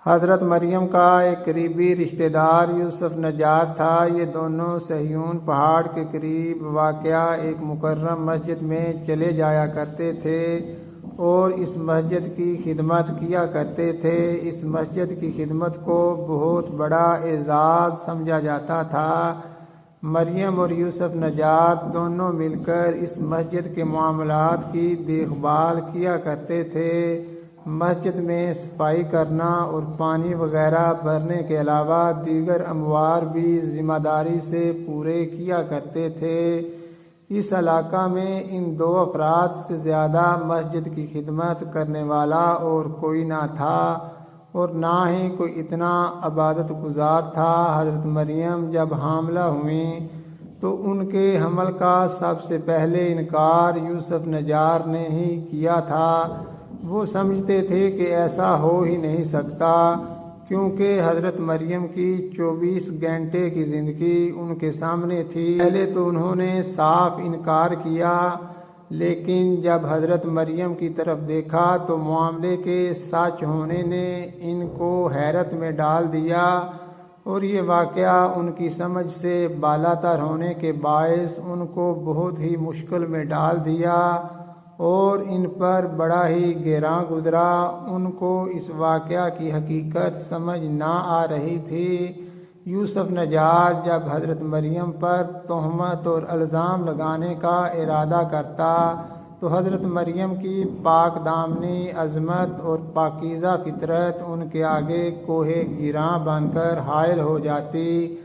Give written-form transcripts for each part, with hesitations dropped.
حضرت مریم کا ایک قریبی رشتہ دار یوسف نجار تھا۔ یہ دونوں صہیون پہاڑ کے قریب واقع ایک مکرم مسجد میں چلے جایا کرتے تھے اور اس مسجد کی خدمت کیا کرتے تھے۔ اس مسجد کی خدمت کو بہت بڑا اعزاز سمجھا جاتا تھا۔ مریم اور یوسف نجار دونوں مل کر اس مسجد کے معاملات کی دیکھ بھال کیا کرتے تھے۔ مسجد میں صفائی کرنا اور پانی وغیرہ بھرنے کے علاوہ دیگر امور بھی ذمہ داری سے پورے کیا کرتے تھے۔ اس علاقہ میں ان دو افراد سے زیادہ مسجد کی خدمت کرنے والا اور کوئی نہ تھا اور نہ ہی کوئی اتنا عبادت گزار تھا۔ حضرت مریم جب حاملہ ہوئیں تو ان کے حمل کا سب سے پہلے انکار یوسف نجار نے ہی کیا تھا۔ وہ سمجھتے تھے کہ ایسا ہو ہی نہیں سکتا، کیونکہ حضرت مریم کی 24 گھنٹے کی زندگی ان کے سامنے تھی۔ پہلے تو انہوں نے صاف انکار کیا، لیکن جب حضرت مریم کی طرف دیکھا تو معاملے کے سچ ہونے نے ان کو حیرت میں ڈال دیا اور یہ واقعہ ان کی سمجھ سے بالاتر ہونے کے باعث ان کو بہت ہی مشکل میں ڈال دیا اور ان پر بڑا ہی گراں گزرا۔ ان کو اس واقعہ کی حقیقت سمجھ نہ آ رہی تھی۔ یوسف نجار جب حضرت مریم پر تہمت اور الزام لگانے کا ارادہ کرتا تو حضرت مریم کی پاک دامنی عظمت اور پاکیزہ فطرت ان کے آگے کوہ گراں بن کر حائل ہو جاتی،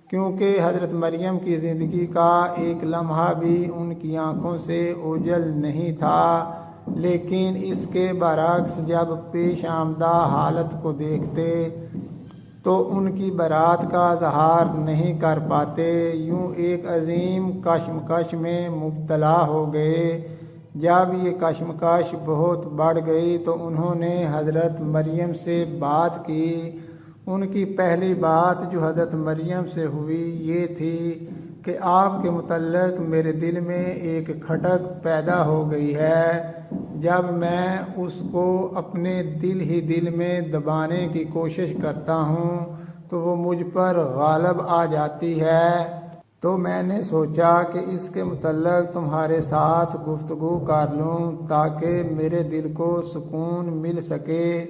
کیونکہ حضرت مریم کی زندگی کا ایک لمحہ بھی ان کی آنکھوں سے اوجھل نہیں تھا۔ لیکن اس کے برعکس جب پیش آمدہ حالت کو دیکھتے تو ان کی برات کا اظہار نہیں کر پاتے، یوں ایک عظیم کشمکش میں مبتلا ہو گئے۔ جب یہ کشمکش بہت بڑھ گئی تو انہوں نے حضرت مریم سے بات کی۔ ان کی پہلی بات جو حضرت مریم سے ہوئی یہ تھی کہ آپ کے متعلق میرے دل میں ایک کھٹک پیدا ہو گئی ہے۔ جب میں اس کو اپنے دل میں دبانے کی کوشش کرتا ہوں تو وہ مجھ پر غالب آ جاتی ہے۔ تو میں نے سوچا کہ اس کے متعلق تمہارے ساتھ گفتگو کر لوں تاکہ میرے دل کو سکون مل سکے۔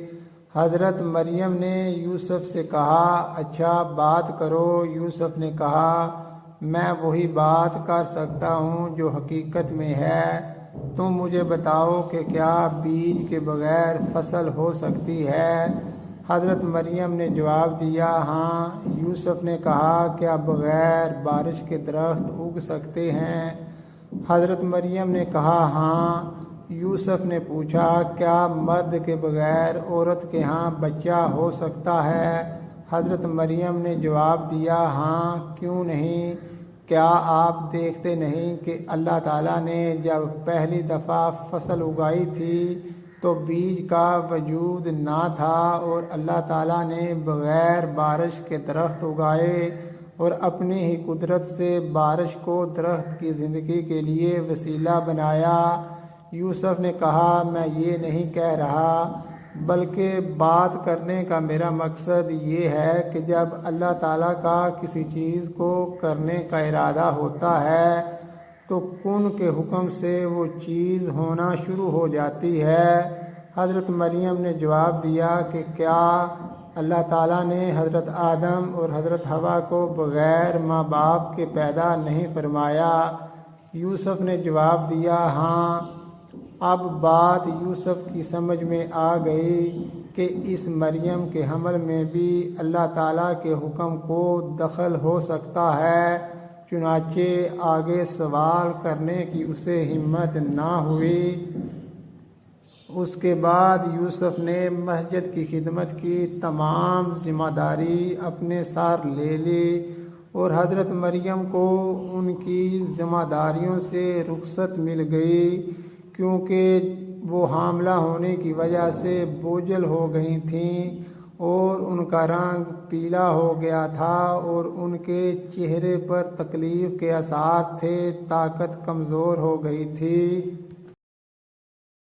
حضرت مریم نے یوسف سے کہا، اچھا بات کرو۔ یوسف نے کہا، میں وہی بات کر سکتا ہوں جو حقیقت میں ہے۔ تم مجھے بتاؤ کہ کیا بیج کے بغیر فصل ہو سکتی ہے؟ حضرت مریم نے جواب دیا، ہاں۔ یوسف نے کہا، کیا بغیر بارش کے درخت اگ سکتے ہیں؟ حضرت مریم نے کہا، ہاں۔ یوسف نے پوچھا، کیا مرد کے بغیر عورت کے ہاں بچہ ہو سکتا ہے؟ حضرت مریم نے جواب دیا، ہاں، کیوں نہیں؟ کیا آپ دیکھتے نہیں کہ اللہ تعالیٰ نے جب پہلی دفعہ فصل اگائی تھی تو بیج کا وجود نہ تھا اور اللہ تعالیٰ نے بغیر بارش کے درخت اگائے اور اپنی ہی قدرت سے بارش کو درخت کی زندگی کے لیے وسیلہ بنایا۔ یوسف نے کہا، میں یہ نہیں کہہ رہا، بلکہ بات کرنے کا میرا مقصد یہ ہے کہ جب اللہ تعالیٰ کا کسی چیز کو کرنے کا ارادہ ہوتا ہے تو کن کے حکم سے وہ چیز ہونا شروع ہو جاتی ہے۔ حضرت مریم نے جواب دیا کہ کیا اللہ تعالیٰ نے حضرت آدم اور حضرت حوا کو بغیر ماں باپ کے پیدا نہیں فرمایا؟ یوسف نے جواب دیا، ہاں۔ اب بات یوسف کی سمجھ میں آ گئی کہ اس مریم کے حمل میں بھی اللہ تعالیٰ کے حکم کو دخل ہو سکتا ہے، چنانچہ آگے سوال کرنے کی اسے ہمت نہ ہوئی۔ اس کے بعد یوسف نے مسجد کی خدمت کی تمام ذمہ داری اپنے سر لے لی اور حضرت مریم کو ان کی ذمہ داریوں سے رخصت مل گئی، کیونکہ وہ حاملہ ہونے کی وجہ سے بوجھل ہو گئی تھیں اور ان کا رنگ پیلا ہو گیا تھا اور ان کے چہرے پر تکلیف کے آثار تھے، طاقت کمزور ہو گئی تھی۔